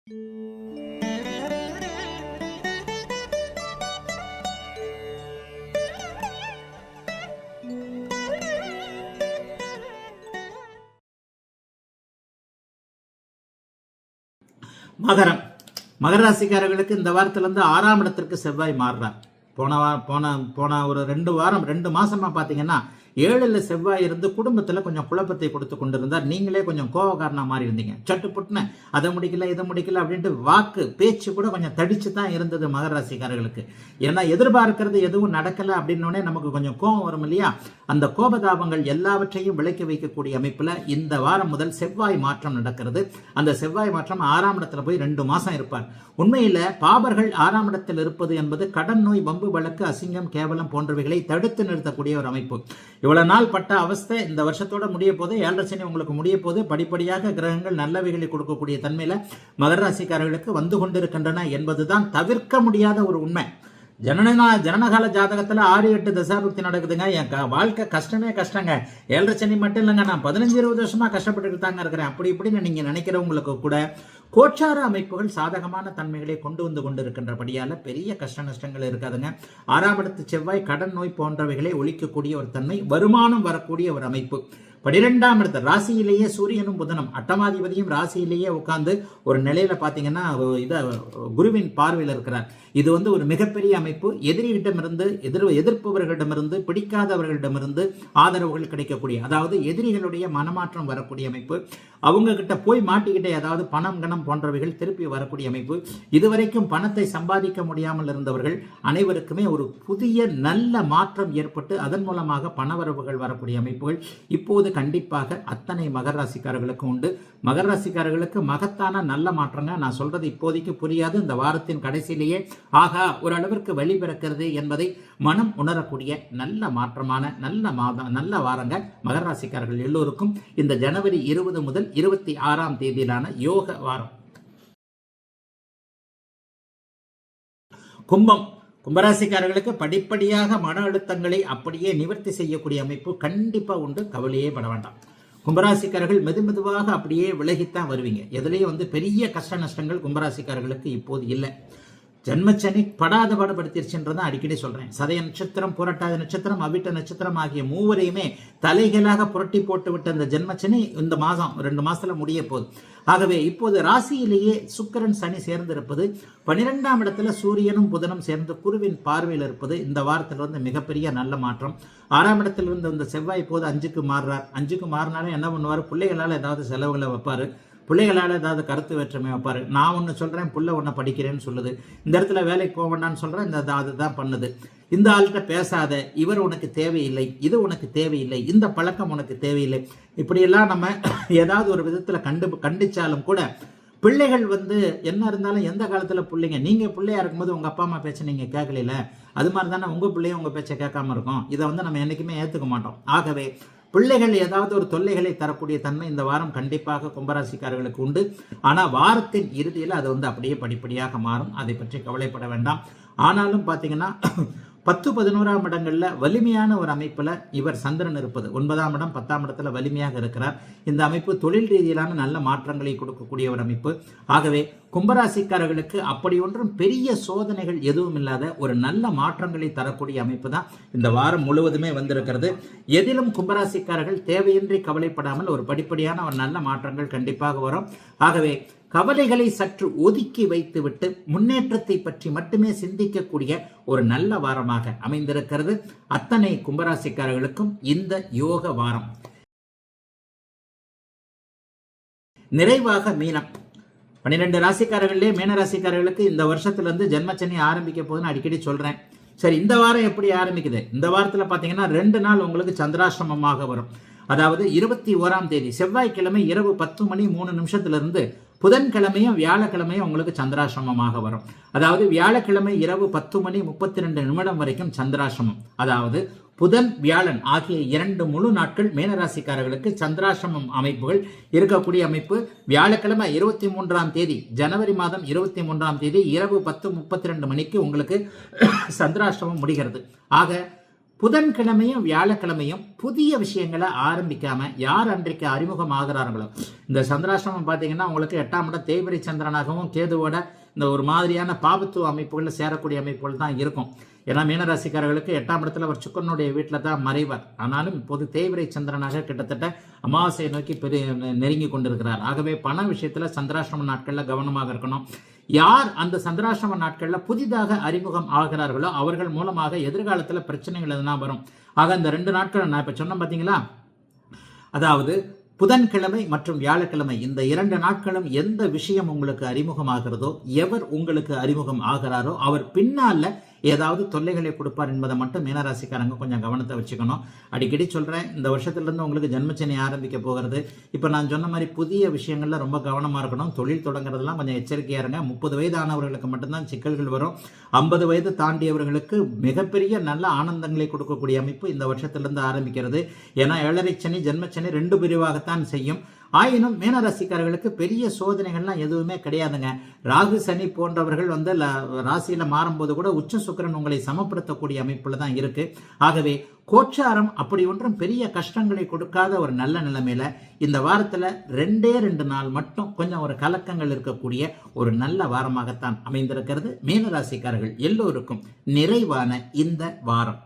மகரம். மகர ராசிக்காரர்களுக்கு இந்த வாரத்திலிருந்து 6ஆம் இடத்திற்கு செவ்வாய் மாறுறார். போன ஒரு 2 மாசமா பாத்தீங்கன்னா 7ல் செவ்வாய் இருந்து குடும்பத்துல கொஞ்சம் குழப்பத்தை கொடுத்து கொண்டிருந்தார். நீங்களே கொஞ்சம் கோபக்காரனா மாறி இருந்தீங்க. சட்டு புட்டுன அதை முடிக்கல இதை முடிக்கல அப்படின்ட்டு வாக்கு பேச்சு கூட கொஞ்சம் தடிச்சு தான் இருந்தது மகர ராசிக்காரர்களுக்கு. ஏன்னா எதிர்பார்க்கிறது எதுவும் நடக்கல அப்படின்னோடனே நமக்கு கொஞ்சம் கோபம் வரும் இல்லையா? அந்த கோபதாபங்கள் எல்லாவற்றையும் விலக்கி வைக்கக்கூடிய அமைப்புல இந்த வாரம் முதல் செவ்வாய் மாற்றம் நடக்கிறது. அந்த செவ்வாய் மாற்றம் 6ஆம் இடத்துல போய் 2 மாசம் இருப்பார். உண்மையில பாபர்கள் 6ஆம் இடத்தில் இருப்பது என்பது கடன் நோய், வம்பு வழக்கு, அசிங்கம், கேவலம் போன்றவைகளை தடுத்து நிறுத்தக்கூடிய ஒரு அமைப்பு. இவ்வளவு நாள் பட்ட அவஸ்தை இந்த வருஷத்தோட முடிய போது, 7.5 சனி உங்களுக்கு முடிய போது, படிப்படியாக கிரகங்கள் நல்லவைகளை கொடுக்கக்கூடிய தன்மையில மகர ராசிக்காரர்களுக்கு வந்து கொண்டிருக்கின்றன என்பதுதான் தவிர்க்க முடியாத ஒரு உண்மை. ஜனனகால ஜாதகத்துல 6-8 தசாபக்தி நடக்குதுங்க. என் வாழ்க்கை கஷ்டமே கஷ்டங்க. 7.5 சனி மட்டும் இல்லைங்க, நான் 15-20 வருஷமா கஷ்டப்பட்டு தாங்க இருக்கிறேன். அப்படி இப்படின்னு நீங்க நினைக்கிறவங்களுக்கு கூட கோச்சார அமைப்புகள் சாதகமான தன்மைகளை கொண்டு வந்து கொண்டிருக்கின்றபடியால பெரிய கஷ்ட நஷ்டங்கள் இருக்காதுங்க. 6ஆம் இடத்து செவ்வாய் கடன் நோய் போன்றவைகளை ஒழிக்கக்கூடிய ஒரு தன்மை, வருமானம் வரக்கூடிய ஒரு அமைப்பு. 12ஆம் இடத்து ராசியிலேயே சூரியனும் புதனும் அட்டமாதிபதியும் ராசியிலேயே உட்கார்ந்து ஒரு நிலையில பாத்தீங்கன்னா குருவின் பார்வையில் இருக்கிறார். இது ஒரு மிகப்பெரிய அமைப்பு. எதிரிகளிடமிருந்து எதிர்ப்பவர்களிடமிருந்து பிடிக்காதவர்களிடமிருந்து ஆதரவுகள் கிடைக்கக்கூடிய, அதாவது எதிரிகளுடைய மனமாற்றம் வரக்கூடிய அமைப்பு. அவங்க கிட்ட போய் மாட்டிக்கிட்டே ஏதாவது பணம் கணம் போன்றவைகள் திருப்பி வரக்கூடிய அமைப்பு. இதுவரைக்கும் பணத்தை சம்பாதிக்க முடியாமல் இருந்தவர்கள் அனைவருக்குமே ஒரு புதிய நல்ல மாற்றம் ஏற்பட்டு அதன் மூலமாக பணவரவுகள் வரக்கூடிய அமைப்புகள் இப்போது கண்டிப்பாக அத்தனை மகர ராசிக்காரர்களுக்கு உண்டு. மகர ராசிக்காரர்களுக்கு மகத்தான நல்ல மாற்றங்க. நான் சொல்றது இப்போதைக்கு புரியாது. இந்த வாரத்தின் கடைசியிலேயே ஆகா ஒரு அளவிற்கு வழி பிறக்கிறது என்பதை மனம் உணரக்கூடிய நல்ல மாற்றமான நல்ல மாதம், நல்ல வாரங்க மகர ராசிக்காரர்கள் எல்லோருக்கும் இந்த ஜனவரி 20 முதல் 26ஆம் தேதியிலான யோக வாரம். கும்பம். கும்பராசிக்காரர்களுக்கு படிப்படியாக மன அழுத்தங்களை அப்படியே நிவர்த்தி செய்யக்கூடிய அமைப்பு கண்டிப்பா உண்டு. கவலையே பட வேண்டாம். கும்பராசிக்காரர்கள் மெதுமெதுவாக அப்படியே விலகித்தான் வருவீங்க. எதுலேயும் பெரிய கஷ்ட நஷ்டங்கள் கும்பராசிக்காரர்களுக்கு இப்போது இல்லை. ஜன்மச்சனி படாத பாடுபடுத்திருச்சுன்றதான் அடிக்கடி சொல்றேன். சதய நட்சத்திரம், புரட்டாத நட்சத்திரம், அவிட்ட நட்சத்திரம் ஆகிய மூவரையுமே தலைகளாக புரட்டி போட்டு விட்ட அந்த ஜன்மச்சனி இந்த மாதம் 2 மாசத்துல முடிய போகுது. ஆகவே இப்போது ராசியிலேயே சுக்கிரன் சனி சேர்ந்திருப்பது, 12ஆம் இடத்துல சூரியனும் புதனும் சேர்ந்து குருவின் பார்வையில் இருப்பது இந்த வாரத்தில் மிகப்பெரிய நல்ல மாற்றம். 6ஆம் இடத்துல இருந்து இந்த செவ்வாய் போது 5க்கு மாறுறார். 5க்கு மாறினாலும் என்ன பண்ணுவார்? பிள்ளைகளால் ஏதாவது செலவுகளை வைப்பாரு, பிள்ளைகளால் ஏதாவது கருத்து வேற்றுமை வைப்பாரு. நான் ஒன்று சொல்றேன், புள்ள ஒன்று படிக்கிறேன்னு சொல்லுது. இந்த இடத்துல வேலைக்கு போக வேண்டாம்னு சொல்றேன், இந்த அதுதான் பண்ணுது. இந்த ஆள்கிட்ட பேசாத, இவர் உனக்கு தேவையில்லை, இது உனக்கு தேவையில்லை, இந்த பழக்கம் உனக்கு தேவையில்லை. இப்படியெல்லாம் நம்ம ஏதாவது ஒரு விதத்துல கண்டிச்சாலும் கூட பிள்ளைகள் என்ன இருந்தாலும் எந்த காலத்துல பிள்ளைங்க, நீங்க பிள்ளையா இருக்கும்போது உங்க அப்பா அம்மா பேச்ச நீங்க கேட்கல, அது மாதிரி தானே உங்க பிள்ளைய உங்க பேச்சை கேட்காம இருக்கும். இதை நம்ம என்னைக்குமே ஏத்துக்க மாட்டோம். ஆகவே பிள்ளைகள் ஏதாவது ஒரு தொல்லைகளை தரக்கூடிய தன்மை இந்த வாரம் கண்டிப்பாக கும்பராசிக்காரர்களுக்கு உண்டு. ஆனா வாரத்தின் இறுதியில் அது அப்படியே படிப்படியாக மாறும். அதை பற்றி கவலைப்பட வேண்டாம். ஆனாலும் பாத்தீங்கன்னா 10, 11ஆம் இடங்கள்ல வலிமையான ஒரு அமைப்புல இவர் சந்திரன் இருப்பது, 9ஆம் இடம் 10ஆம் இடத்துல வலிமையாக இருக்கிறார். இந்த அமைப்பு தொழில் ரீதியிலான நல்ல மாற்றங்களை கொடுக்கக்கூடிய ஒரு அமைப்பு. ஆகவே கும்பராசிக்காரர்களுக்கு அப்படி ஒன்றும் பெரிய சோதனைகள் எதுவும் இல்லாத ஒரு நல்ல மாற்றங்களை தரக்கூடிய அமைப்பு தான் இந்த வாரம் முழுவதுமே வந்திருக்கிறது. எதிலும் கும்பராசிக்காரர்கள் தேவையின்றி கவலைப்படாமல் ஒரு படிப்படியான ஒரு நல்ல மாற்றங்கள் கண்டிப்பாக வரும். ஆகவே கவலைகளை சற்று ஒதுக்கி வைத்துவிட்டு முன்னேற்றத்தை பற்றி மட்டுமே சிந்திக்கக்கூடிய ஒரு நல்ல வாரமாக அமைந்திருக்கிறது அத்தனை கும்பராசிக்காரர்களுக்கும் இந்த யோக வாரம். நிறைவாக மீனம். 12 ராசிக்காரர்களே மீன ராசிக்காரர்களுக்கு இந்த வருஷத்துல ஜென்மச்சனி ஆரம்பிக்க போதுன்னு அடிக்கடி சொல்றேன். சரி, இந்த வாரம் எப்படி ஆரம்பிக்குது? இந்த வாரத்துல பாத்தீங்கன்னா 2 நாள் உங்களுக்கு சந்திராஷ்டமமாக வரும். அதாவது 21ஆம் தேதி செவ்வாய்க்கிழமை இரவு 10:03 புதன்கிழமையும் வியாழக்கிழமையும் உங்களுக்கு சந்திராசிரமமாக வரும். அதாவது வியாழக்கிழமை இரவு 10:32 வரைக்கும் சந்திராசிரமம். அதாவது புதன் வியாழன் ஆகிய 2 முழு நாட்கள் மீனராசிக்காரர்களுக்கு சந்திராசிரமம் அமைப்புகள் இருக்கக்கூடிய அமைப்பு. வியாழக்கிழமை 23ஆம் தேதி ஜனவரி மாதம் 23ஆம் தேதி இரவு 10:32 உங்களுக்கு சந்திராசிரமம் முடிகிறது. ஆக புதன்கிழமையும் வியாழக்கிழமையும் புதிய விஷயங்களை ஆரம்பிக்காம யார் அன்றைக்கு அறிமுகம் ஆகிறார்களோ, இந்த சந்திராசிரமம் பார்த்தீங்கன்னா உங்களுக்கு 8ஆம் இடம் தேய்பிரை சந்திரனாகவும் கேதுவோட இந்த ஒரு மாதிரியான பாபத்துவ அமைப்புகளில் சேரக்கூடிய அமைப்புகள் தான் இருக்கும். ஏன்னா மீனராசிக்காரர்களுக்கு 8ஆம் இடத்துல அவர் சுக்கரனுடைய வீட்டில் தான் மறைவார். ஆனாலும் இப்போது தேய்பிரை சந்திரனாக கிட்டத்தட்ட அமாவாசையை நோக்கி நெருங்கி கொண்டிருக்கிறார். ஆகவே பண விஷயத்தில் சந்திராசிரம நாட்களில் கவனமாக இருக்கணும். யார் அந்த சந்திராசிரம நாட்களில் புதிதாக அறிமுகம் ஆகிறார்களோ அவர்கள் மூலமாக எதிர்காலத்தில் பிரச்சனைகள் எதுனா வரும். ஆக இந்த 2 நாட்கள் நான் இப்போ சொன்னேன் பார்த்தீங்களா, அதாவது புதன்கிழமை மற்றும் வியாழக்கிழமை இந்த 2 நாட்களும் எந்த விஷயம் உங்களுக்கு அறிமுகமாகிறதோ, எவர் உங்களுக்கு அறிமுகம் ஆகிறாரோ அவர் பின்னால ஏதாவது தொல்லைகளை கொடுப்பார் என்பதை மட்டும் மீனராசிக்காரங்க கொஞ்சம் கவனத்தை வச்சுக்கணும். அடிக்கடி சொல்கிறேன், இந்த வருஷத்துலேருந்து உங்களுக்கு ஜென்மச்சனி ஆரம்பிக்க போகிறது. இப்போ நான் சொன்ன மாதிரி புதிய விஷயங்களில் ரொம்ப கவனமாக இருக்கணும். தொழில் தொடங்குறதுலாம் கொஞ்சம் எச்சரிக்கையாக இருங்க. 30 வயது ஆனவர்களுக்கு மட்டும்தான் சிக்கல்கள் வரும். 50 வயது தாண்டியவர்களுக்கு மிகப்பெரிய நல்ல ஆனந்தங்களை கொடுக்கக்கூடிய அமைப்பு இந்த வருஷத்துலேருந்து ஆரம்பிக்கிறது. ஏன்னா 7.5 சனி ஜென்மச்சனி 2 பிரிவாகத்தான் செய்யும். ஆயினும் மீனராசிக்காரர்களுக்கு பெரிய சோதனைகள்லாம் எதுவுமே கிடையாதுங்க. ராகு சனி போன்றவர்கள் ராசியில மாறும்போது கூட உச்ச சுக்கிரன் உங்களை சமப்படுத்தக்கூடிய அமைப்புல தான் இருக்கு. ஆகவே கோச்சாரம் அப்படி ஒன்றும் பெரிய கஷ்டங்களை கொடுக்காத ஒரு நல்ல நிலைமையில இந்த வாரத்துல 2 நாள் மட்டும் கொஞ்சம் ஒரு கலக்கங்கள் இருக்கக்கூடிய ஒரு நல்ல வாரமாகத்தான் அமைந்திருக்கிறது. மீனராசிக்காரர்கள் எல்லோருக்கும் நிறைவான இந்த வாரம்.